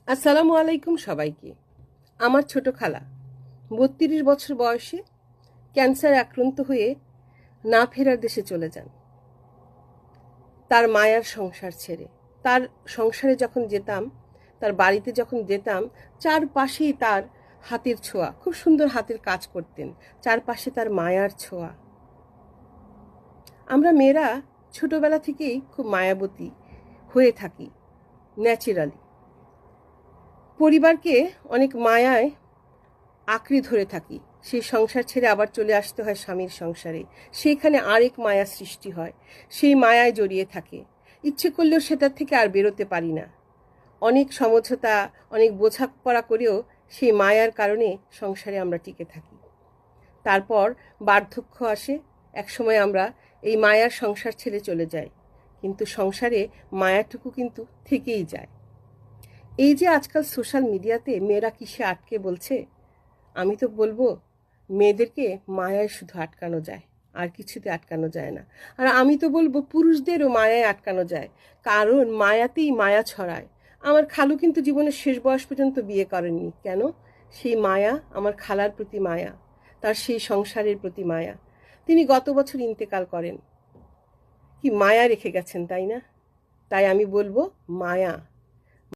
আসসালামু আলাইকুম সবাইকে। আমার ছোট খালা ৩২ বছর বয়সে ক্যান্সার আক্রান্ত হয়ে না ফেরার দেশে চলে যান, তার মায়ার সংসার ছেড়ে। তার সংসারে যখন যেতাম, তার বাড়িতে যখন যেতাম, চারপাশেই তার হাতের ছোঁয়া, খুব সুন্দর হাতের কাজ করতেন, চারপাশে তার মায়ার ছোঁয়া। আমরা মেয়েরা ছোটবেলা থেকেই খুব মায়াবতী হয়ে থাকি, ন্যাচারালি। পরিবারকে অনেক মায়ায় আঁকড়ে ধরে থাকি। সেই সংসার ছেড়ে আবার চলে আসতে হয় স্বামীর সংসারে, সেইখানে আরেক মায়া সৃষ্টি হয়, সেই মায়ায় জড়িয়ে থাকে। ইচ্ছে করলেও সেটার থেকে আর বেরোতে পারি না। অনেক সমঝোতা, অনেক বোঝাপড়া করেও সেই মায়ার কারণে সংসারে আমরা টিকে থাকি। তারপর বার্ধক্য আসে, একসময় আমরা এই মায়ার সংসার ছেড়ে চলে যাই, কিন্তু সংসারে মায়াটুকু কিন্তু থেকেই যায়। এই যে আজকাল সোশ্যাল মিডিয়াতে মেয়েরা কিসে আটকে বলছে, আমি তো বলবো মেয়েদেরকে মায়ায় শুধু আটকানো যায়, আর কিছুতে আটকানো যায় না। আর আমি তো বলবো পুরুষদেরও মায়ায় আটকানো যায়, কারণ মায়াতেই মায়া ছড়ায়। আমার খালু কিন্তু জীবনের শেষ বয়স পর্যন্ত বিয়ে করেননি। কেন? সেই মায়া, আমার খালার প্রতি মায়া, তার সেই সংসারের প্রতি মায়া। তিনি গত বছর ইন্তেকাল করেন। কি মায়া রেখে গেছেন, তাই না? তাই আমি বলবো মায়া